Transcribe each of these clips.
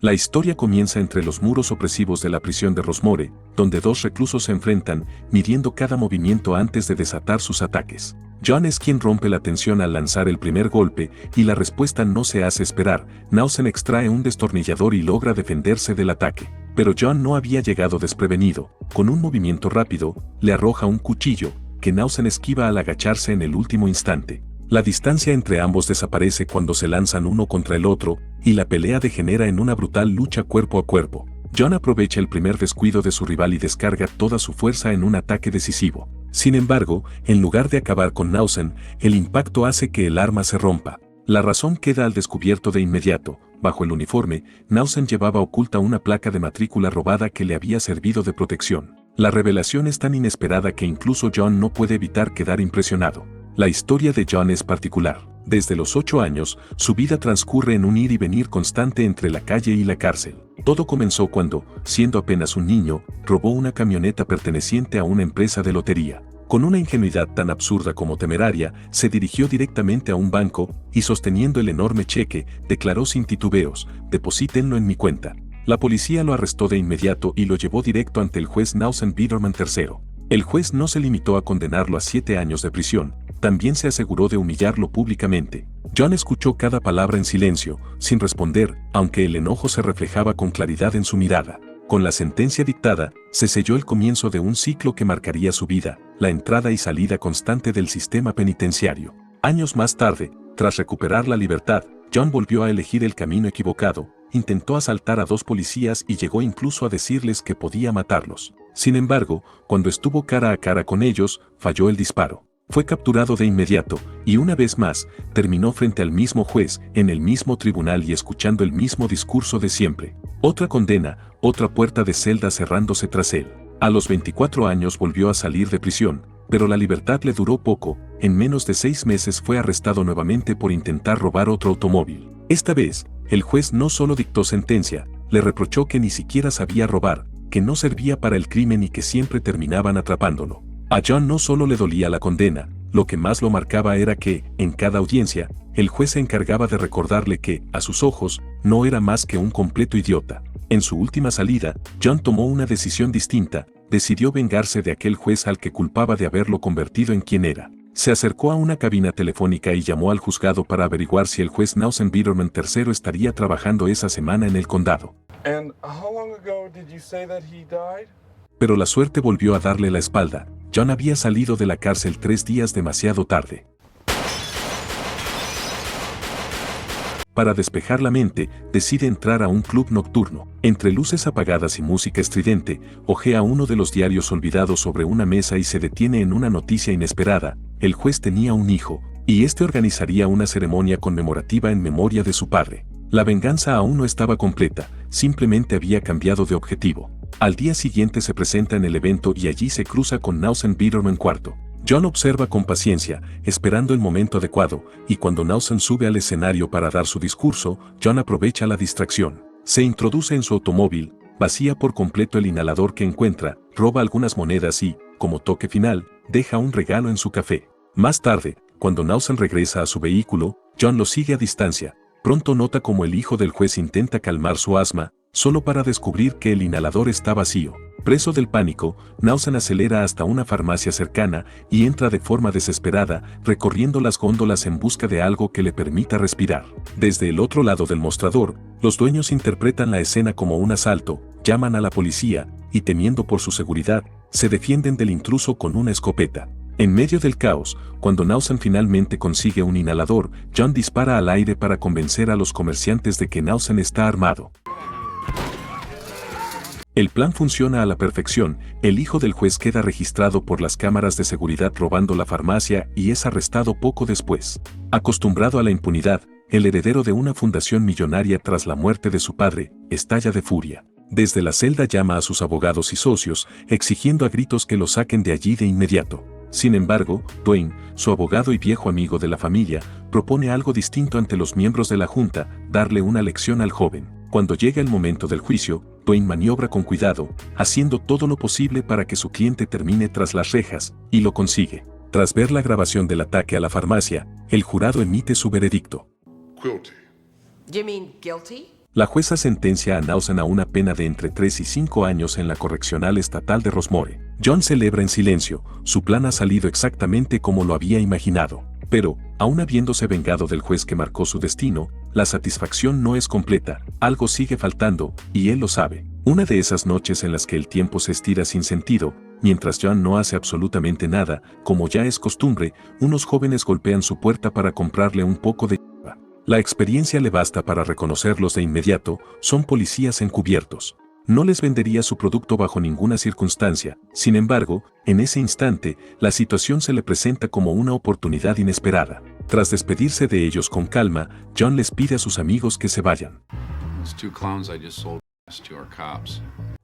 La historia comienza entre los muros opresivos de la prisión de Rosemore, donde dos reclusos se enfrentan, midiendo cada movimiento antes de desatar sus ataques. John es quien rompe la tensión al lanzar el primer golpe, y la respuesta no se hace esperar. Nausen extrae un destornillador y logra defenderse del ataque. Pero John no había llegado desprevenido. Con un movimiento rápido, le arroja un cuchillo, que Nausen esquiva al agacharse en el último instante. La distancia entre ambos desaparece cuando se lanzan uno contra el otro, y la pelea degenera en una brutal lucha cuerpo a cuerpo. John aprovecha el primer descuido de su rival y descarga toda su fuerza en un ataque decisivo. Sin embargo, en lugar de acabar con Nausen, el impacto hace que el arma se rompa. La razón queda al descubierto de inmediato. Bajo el uniforme, Nausen llevaba oculta una placa de matrícula robada que le había servido de protección. La revelación es tan inesperada que incluso John no puede evitar quedar impresionado. La historia de John es particular. Desde los 8 años, su vida transcurre en un ir y venir constante entre la calle y la cárcel. Todo comenzó cuando, siendo apenas un niño, robó una camioneta perteneciente a una empresa de lotería. Con una ingenuidad tan absurda como temeraria, se dirigió directamente a un banco y, sosteniendo el enorme cheque, declaró sin titubeos: «Deposítenlo en mi cuenta». La policía lo arrestó de inmediato y lo llevó directo ante el juez Nausen Biederman III. El juez no se limitó a condenarlo a 7 años de prisión, también se aseguró de humillarlo públicamente. John escuchó cada palabra en silencio, sin responder, aunque el enojo se reflejaba con claridad en su mirada. Con la sentencia dictada, se selló el comienzo de un ciclo que marcaría su vida, la entrada y salida constante del sistema penitenciario. Años más tarde, tras recuperar la libertad, John volvió a elegir el camino equivocado, intentó asaltar a 2 policías y llegó incluso a decirles que podía matarlos. Sin embargo, cuando estuvo cara a cara con ellos, falló el disparo. Fue capturado de inmediato, y una vez más, terminó frente al mismo juez, en el mismo tribunal y escuchando el mismo discurso de siempre. Otra condena, otra puerta de celda cerrándose tras él. A los 24 años volvió a salir de prisión, pero la libertad le duró poco. En menos de 6 meses fue arrestado nuevamente por intentar robar otro automóvil. Esta vez, el juez no solo dictó sentencia, le reprochó que ni siquiera sabía robar, que no servía para el crimen y que siempre terminaban atrapándolo. A John no solo le dolía la condena, lo que más lo marcaba era que, en cada audiencia, el juez se encargaba de recordarle que, a sus ojos, no era más que un completo idiota. En su última salida, John tomó una decisión distinta, decidió vengarse de aquel juez al que culpaba de haberlo convertido en quien era. Se acercó a una cabina telefónica y llamó al juzgado para averiguar si el juez Nausen Biederman III estaría trabajando esa semana en el condado. Pero la suerte volvió a darle la espalda. John había salido de la cárcel 3 días demasiado tarde. Para despejar la mente, decide entrar a un club nocturno. Entre luces apagadas y música estridente, hojea uno de los diarios olvidados sobre una mesa y se detiene en una noticia inesperada. El juez tenía un hijo, y este organizaría una ceremonia conmemorativa en memoria de su padre. La venganza aún no estaba completa, simplemente había cambiado de objetivo. Al día siguiente se presenta en el evento y allí se cruza con Nausen Biederman IV. John observa con paciencia, esperando el momento adecuado, y cuando Nausen sube al escenario para dar su discurso, John aprovecha la distracción. Se introduce en su automóvil, vacía por completo el inhalador que encuentra, roba algunas monedas y, como toque final, deja un regalo en su café. Más tarde, cuando Nausen regresa a su vehículo, John lo sigue a distancia. Pronto nota como el hijo del juez intenta calmar su asma, solo para descubrir que el inhalador está vacío. Preso del pánico, Nausen acelera hasta una farmacia cercana y entra de forma desesperada, recorriendo las góndolas en busca de algo que le permita respirar. Desde el otro lado del mostrador, los dueños interpretan la escena como un asalto, llaman a la policía, y temiendo por su seguridad, se defienden del intruso con una escopeta. En medio del caos, cuando Nausen finalmente consigue un inhalador, John dispara al aire para convencer a los comerciantes de que Nausen está armado. El plan funciona a la perfección. El hijo del juez queda registrado por las cámaras de seguridad robando la farmacia y es arrestado poco después. Acostumbrado a la impunidad, el heredero de una fundación millonaria tras la muerte de su padre, estalla de furia. Desde la celda llama a sus abogados y socios, exigiendo a gritos que lo saquen de allí de inmediato. Sin embargo, Dwayne, su abogado y viejo amigo de la familia, propone algo distinto ante los miembros de la junta: darle una lección al joven. Cuando llega el momento del juicio, Dwayne maniobra con cuidado, haciendo todo lo posible para que su cliente termine tras las rejas, y lo consigue. Tras ver la grabación del ataque a la farmacia, el jurado emite su veredicto. Guilty. You mean guilty? La jueza sentencia a Nausen a una pena de entre 3 y 5 años en la Correccional Estatal de Rossmore. John celebra en silencio, su plan ha salido exactamente como lo había imaginado. Pero, aun habiéndose vengado del juez que marcó su destino, la satisfacción no es completa, algo sigue faltando, y él lo sabe. Una de esas noches en las que el tiempo se estira sin sentido, mientras John no hace absolutamente nada, como ya es costumbre, unos jóvenes golpean su puerta para comprarle un poco de hierba. La experiencia le basta para reconocerlos de inmediato, son policías encubiertos. No les vendería su producto bajo ninguna circunstancia, sin embargo, en ese instante, la situación se le presenta como una oportunidad inesperada. Tras despedirse de ellos con calma, John les pide a sus amigos que se vayan.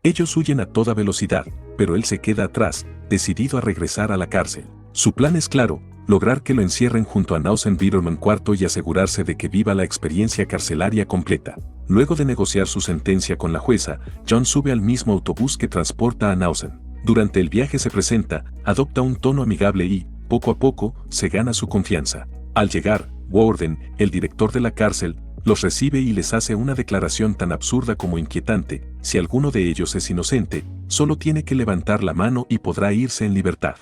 Ellos huyen a toda velocidad, pero él se queda atrás, decidido a regresar a la cárcel. Su plan es claro, lograr que lo encierren junto a Nausen Biederman IV y asegurarse de que viva la experiencia carcelaria completa. Luego de negociar su sentencia con la jueza, John sube al mismo autobús que transporta a Nausen. Durante el viaje se presenta, adopta un tono amigable y, poco a poco, se gana su confianza. Al llegar, Warden, el director de la cárcel, los recibe y les hace una declaración tan absurda como inquietante: si alguno de ellos es inocente, solo tiene que levantar la mano y podrá irse en libertad.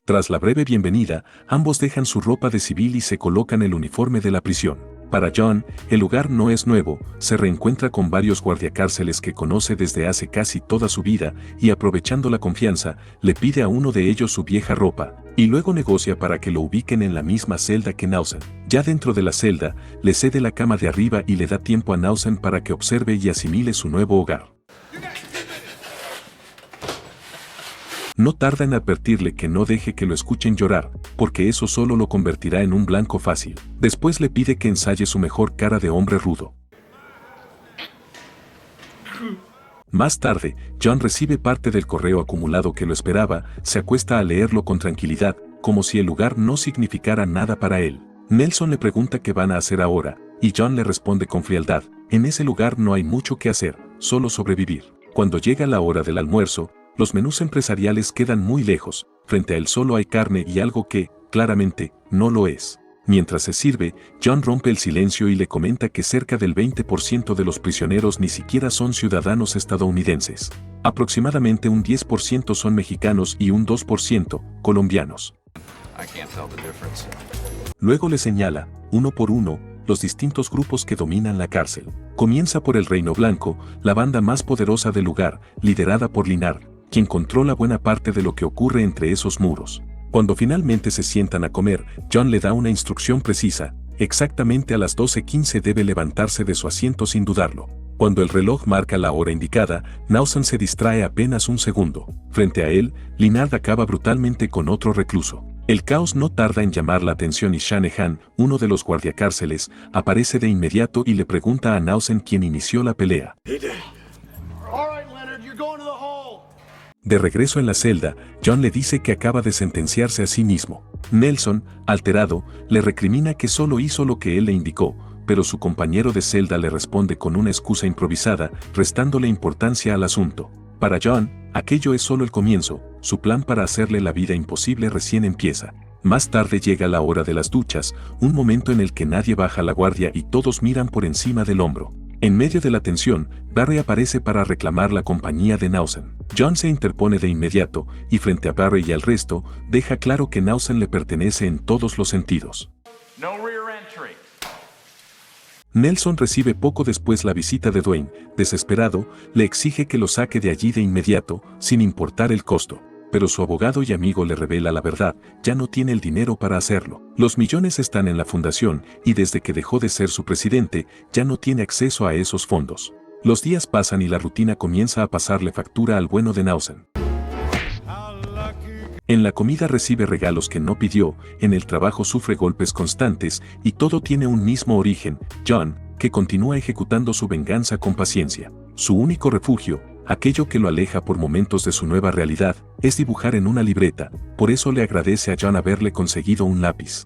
Tras la breve bienvenida, ambos dejan su ropa de civil y se colocan el uniforme de la prisión. Para John, el lugar no es nuevo, se reencuentra con varios guardiacárceles que conoce desde hace casi toda su vida y, aprovechando la confianza, le pide a uno de ellos su vieja ropa, y luego negocia para que lo ubiquen en la misma celda que Nausen. Ya dentro de la celda, le cede la cama de arriba y le da tiempo a Nausen para que observe y asimile su nuevo hogar. No tarda en advertirle que no deje que lo escuchen llorar, porque eso solo lo convertirá en un blanco fácil. Después le pide que ensaye su mejor cara de hombre rudo. Más tarde, John recibe parte del correo acumulado que lo esperaba, se acuesta a leerlo con tranquilidad, como si el lugar no significara nada para él. Nelson le pregunta qué van a hacer ahora, y John le responde con frialdad: en ese lugar no hay mucho que hacer, solo sobrevivir. Cuando llega la hora del almuerzo, los menús empresariales quedan muy lejos, frente a él solo hay carne y algo que, claramente, no lo es. Mientras se sirve, John rompe el silencio y le comenta que cerca del 20% de los prisioneros ni siquiera son ciudadanos estadounidenses. Aproximadamente un 10% son mexicanos y un 2% colombianos. Luego le señala, uno por uno, los distintos grupos que dominan la cárcel. Comienza por el Reino Blanco, la banda más poderosa del lugar, liderada por Linar, quien controla buena parte de lo que ocurre entre esos muros. Cuando finalmente se sientan a comer, John le da una instrucción precisa: exactamente a las 12:15 debe levantarse de su asiento sin dudarlo. Cuando el reloj marca la hora indicada, Nausen se distrae apenas un segundo. Frente a él, Linard acaba brutalmente con otro recluso. El caos no tarda en llamar la atención y Shanahan, uno de los guardiacárceles, aparece de inmediato y le pregunta a Nausen quién inició la pelea. De regreso en la celda, John le dice que acaba de sentenciarse a sí mismo. Nelson, alterado, le recrimina que solo hizo lo que él le indicó, pero su compañero de celda le responde con una excusa improvisada, restándole importancia al asunto. Para John, aquello es solo el comienzo, su plan para hacerle la vida imposible recién empieza. Más tarde llega la hora de las duchas, un momento en el que nadie baja la guardia y todos miran por encima del hombro. En medio de la tensión, Barry aparece para reclamar la compañía de Nausen. John se interpone de inmediato, y frente a Barry y al resto, deja claro que Nausen le pertenece en todos los sentidos. Nelson recibe poco después la visita de Dwayne. Desesperado, le exige que lo saque de allí de inmediato, sin importar el costo. Pero su abogado y amigo le revela la verdad: ya no tiene el dinero para hacerlo. Los millones están en la fundación, y desde que dejó de ser su presidente, ya no tiene acceso a esos fondos. Los días pasan y la rutina comienza a pasarle factura al bueno de Nausen. En la comida recibe regalos que no pidió, en el trabajo sufre golpes constantes, y todo tiene un mismo origen: John, que continúa ejecutando su venganza con paciencia. Su único refugio, aquello que lo aleja por momentos de su nueva realidad, es dibujar en una libreta. Por eso le agradece a John haberle conseguido un lápiz.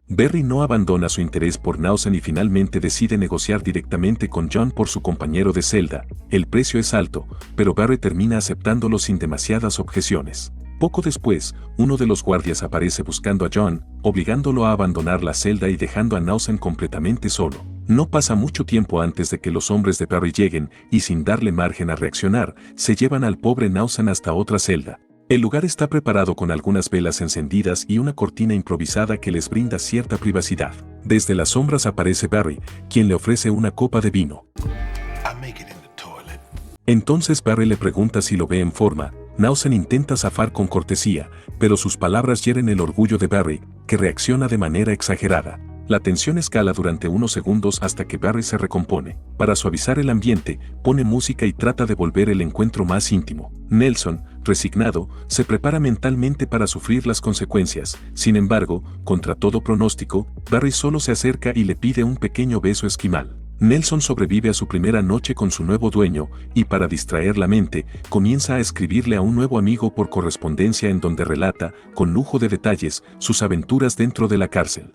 Barry no abandona su interés por Nausen y finalmente decide negociar directamente con John por su compañero de celda. El precio es alto, pero Barry termina aceptándolo sin demasiadas objeciones. Poco después, uno de los guardias aparece buscando a John, obligándolo a abandonar la celda y dejando a Nausen completamente solo. No pasa mucho tiempo antes de que los hombres de Barry lleguen y sin darle margen a reaccionar, se llevan al pobre Nausen hasta otra celda. El lugar está preparado con algunas velas encendidas y una cortina improvisada que les brinda cierta privacidad. Desde las sombras aparece Barry, quien le ofrece una copa de vino. Entonces Barry le pregunta si lo ve en forma. Nausen intenta zafar con cortesía, pero sus palabras hieren el orgullo de Barry, que reacciona de manera exagerada. La tensión escala durante unos segundos hasta que Barry se recompone. Para suavizar el ambiente, pone música y trata de volver el encuentro más íntimo. Nelson, resignado, se prepara mentalmente para sufrir las consecuencias. Sin embargo, contra todo pronóstico, Barry solo se acerca y le pide un pequeño beso esquimal. Nelson sobrevive a su primera noche con su nuevo dueño y para distraer la mente, comienza a escribirle a un nuevo amigo por correspondencia en donde relata, con lujo de detalles, sus aventuras dentro de la cárcel.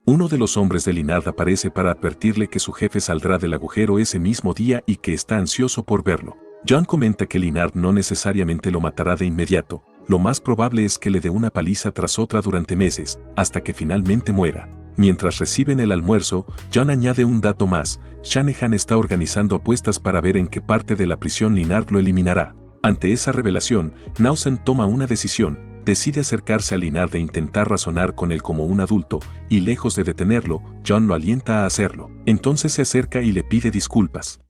Uno de los hombres de Linard aparece para advertirle que su jefe saldrá del agujero ese mismo día y que está ansioso por verlo. John comenta que Linard no necesariamente lo matará de inmediato, lo más probable es que le dé una paliza tras otra durante meses, hasta que finalmente muera. Mientras reciben el almuerzo, John añade un dato más: Shanahan está organizando apuestas para ver en qué parte de la prisión Linard lo eliminará. Ante esa revelación, Nausen toma una decisión, decide acercarse a Linard e intentar razonar con él como un adulto, y lejos de detenerlo, John lo alienta a hacerlo. Entonces se acerca y le pide disculpas.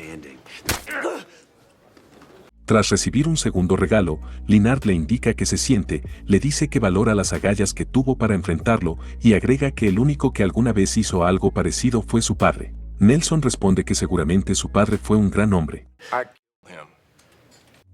Tras recibir un segundo regalo, Linard le indica que se siente, le dice que valora las agallas que tuvo para enfrentarlo y agrega que el único que alguna vez hizo algo parecido fue su padre. Nelson responde que seguramente su padre fue un gran hombre.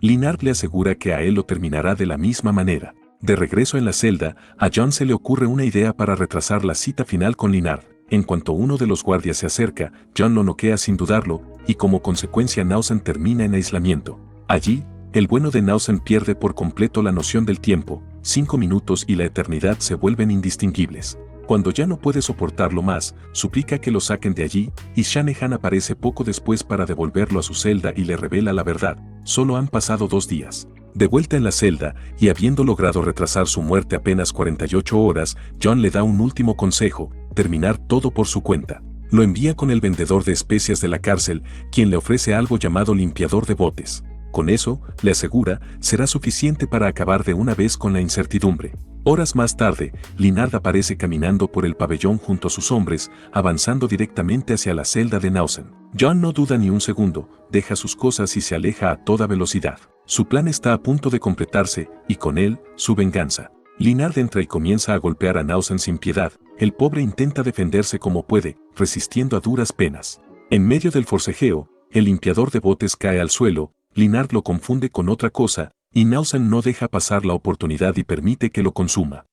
Linard le asegura que a él lo terminará de la misma manera. De regreso en la celda, a John se le ocurre una idea para retrasar la cita final con Linard. En cuanto uno de los guardias se acerca, John lo noquea sin dudarlo, y como consecuencia Nausen termina en aislamiento. Allí, el bueno de Nausen pierde por completo la noción del tiempo, 5 minutos y la eternidad se vuelven indistinguibles. Cuando ya no puede soportarlo más, suplica que lo saquen de allí, y Shanahan aparece poco después para devolverlo a su celda y le revela la verdad: solo han pasado 2 días. De vuelta en la celda, y habiendo logrado retrasar su muerte apenas 48 horas, John le da un último consejo: terminar todo por su cuenta. Lo envía con el vendedor de especias de la cárcel, quien le ofrece algo llamado limpiador de botes. Con eso, le asegura, será suficiente para acabar de una vez con la incertidumbre. Horas más tarde, Linard aparece caminando por el pabellón junto a sus hombres, avanzando directamente hacia la celda de Nausen. John no duda ni un segundo, deja sus cosas y se aleja a toda velocidad. Su plan está a punto de completarse, y con él, su venganza. Linard entra y comienza a golpear a Nausen sin piedad. El pobre intenta defenderse como puede, resistiendo a duras penas. En medio del forcejeo, el limpiador de botes cae al suelo. Linard lo confunde con otra cosa, y Nausen no deja pasar la oportunidad y permite que lo consuma.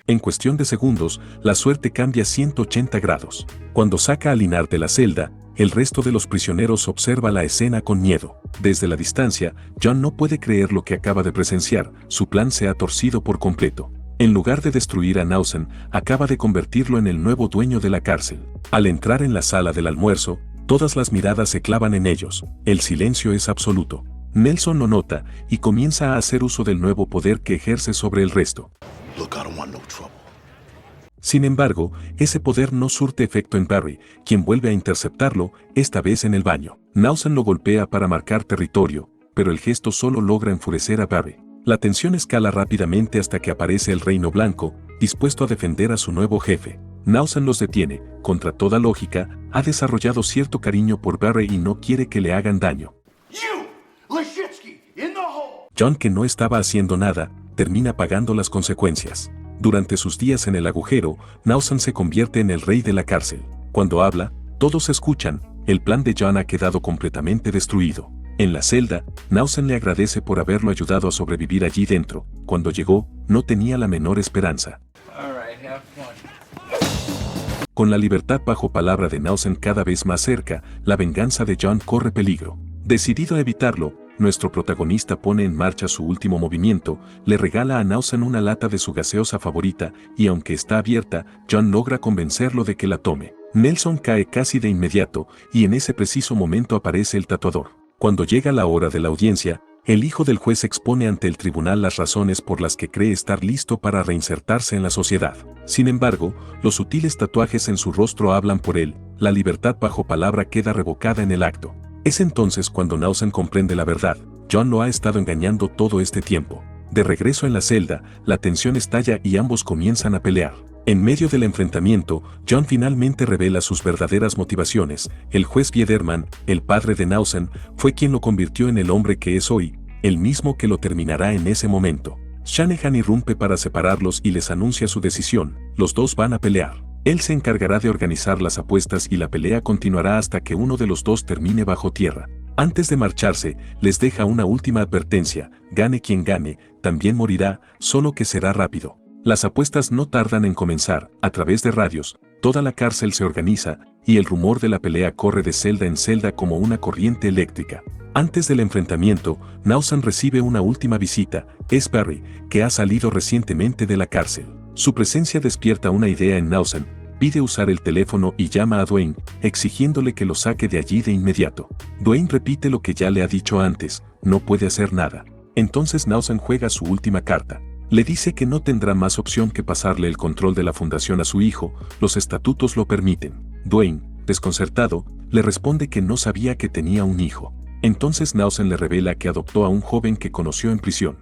En cuestión de segundos, la suerte cambia 180 grados. Cuando saca a Linard de la celda, el resto de los prisioneros observa la escena con miedo. Desde la distancia, John no puede creer lo que acaba de presenciar: su plan se ha torcido por completo. En lugar de destruir a Nausen, acaba de convertirlo en el nuevo dueño de la cárcel. Al entrar en la sala del almuerzo, todas las miradas se clavan en ellos. El silencio es absoluto. Nelson lo nota y comienza a hacer uso del nuevo poder que ejerce sobre el resto. Sin embargo, ese poder no surte efecto en Barry, quien vuelve a interceptarlo, esta vez en el baño. Nausen lo golpea para marcar territorio, pero el gesto solo logra enfurecer a Barry. La tensión escala rápidamente hasta que aparece el Reino Blanco, dispuesto a defender a su nuevo jefe. Nausen los detiene. Contra toda lógica, ha desarrollado cierto cariño por Barry y no quiere que le hagan daño. John, que no estaba haciendo nada, termina pagando las consecuencias. Durante sus días en el agujero, Nausen se convierte en el rey de la cárcel. Cuando habla, todos escuchan. El plan de John ha quedado completamente destruido. En la celda, Nausen le agradece por haberlo ayudado a sobrevivir allí dentro. Cuando llegó, no tenía la menor esperanza. Con la libertad bajo palabra de Nausen cada vez más cerca, la venganza de John corre peligro. Decidido a evitarlo, nuestro protagonista pone en marcha su último movimiento, le regala a Nausen una lata de su gaseosa favorita, y aunque está abierta, John logra convencerlo de que la tome. Nelson cae casi de inmediato, y en ese preciso momento aparece el tatuador. Cuando llega la hora de la audiencia, el hijo del juez expone ante el tribunal las razones por las que cree estar listo para reinsertarse en la sociedad. Sin embargo, los sutiles tatuajes en su rostro hablan por él, la libertad bajo palabra queda revocada en el acto. Es entonces cuando Nausen comprende la verdad, John lo ha estado engañando todo este tiempo. De regreso en la celda, la tensión estalla y ambos comienzan a pelear. En medio del enfrentamiento, John finalmente revela sus verdaderas motivaciones. El juez Biederman, el padre de Nausen, fue quien lo convirtió en el hombre que es hoy, el mismo que lo terminará en ese momento. Shanahan irrumpe para separarlos y les anuncia su decisión. Los dos van a pelear. Él se encargará de organizar las apuestas y la pelea continuará hasta que uno de los dos termine bajo tierra. Antes de marcharse, les deja una última advertencia: gane quien gane, también morirá, solo que será rápido. Las apuestas no tardan en comenzar. A través de radios, toda la cárcel se organiza, y el rumor de la pelea corre de celda en celda como una corriente eléctrica. Antes del enfrentamiento, Nausen recibe una última visita. Es Barry, que ha salido recientemente de la cárcel. Su presencia despierta una idea en Nausen. Pide usar el teléfono y llama a Dwayne, exigiéndole que lo saque de allí de inmediato. Dwayne repite lo que ya le ha dicho antes: no puede hacer nada. Entonces Nausen juega su última carta. Le dice que no tendrá más opción que pasarle el control de la fundación a su hijo, los estatutos lo permiten. Dwayne, desconcertado, le responde que no sabía que tenía un hijo. Entonces Nausen le revela que adoptó a un joven que conoció en prisión.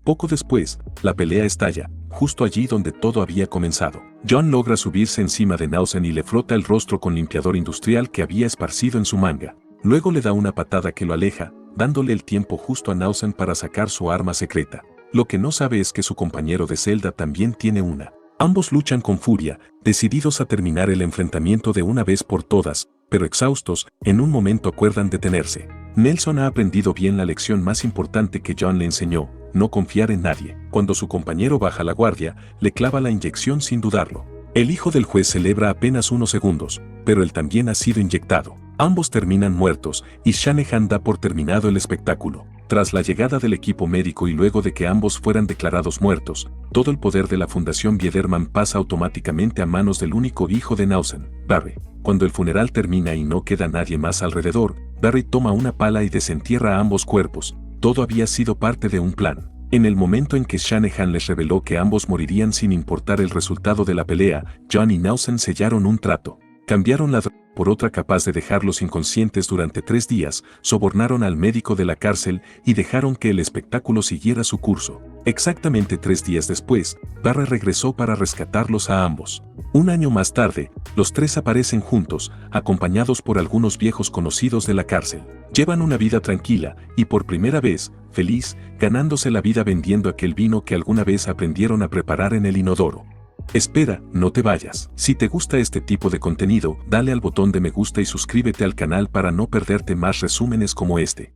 Poco después, la pelea estalla, justo allí donde todo había comenzado. John logra subirse encima de Nausen y le frota el rostro con limpiador industrial que había esparcido en su manga. Luego le da una patada que lo aleja, dándole el tiempo justo a Nausen para sacar su arma secreta. Lo que no sabe es que su compañero de celda también tiene una. Ambos luchan con furia, decididos a terminar el enfrentamiento de una vez por todas, pero exhaustos, en un momento acuerdan detenerse. Nelson ha aprendido bien la lección más importante que John le enseñó: no confiar en nadie. Cuando su compañero baja la guardia, le clava la inyección sin dudarlo. El hijo del juez celebra apenas unos segundos, pero él también ha sido inyectado. Ambos terminan muertos, y Shanahan da por terminado el espectáculo. Tras la llegada del equipo médico y luego de que ambos fueran declarados muertos, todo el poder de la Fundación Biederman pasa automáticamente a manos del único hijo de Nausen, Barry. Cuando el funeral termina y no queda nadie más alrededor, Barry toma una pala y desentierra a ambos cuerpos. Todo había sido parte de un plan. En el momento en que Shanahan les reveló que ambos morirían sin importar el resultado de la pelea, John y Nausen sellaron un trato. Cambiaron la droga por otra capaz de dejarlos inconscientes durante 3 días, sobornaron al médico de la cárcel y dejaron que el espectáculo siguiera su curso. Exactamente 3 días después, Barry regresó para rescatarlos a ambos. Un año más tarde, los tres aparecen juntos, acompañados por algunos viejos conocidos de la cárcel. Llevan una vida tranquila y por primera vez, feliz, ganándose la vida vendiendo aquel vino que alguna vez aprendieron a preparar en el inodoro. Espera, no te vayas. Si te gusta este tipo de contenido, dale al botón de me gusta y suscríbete al canal para no perderte más resúmenes como este.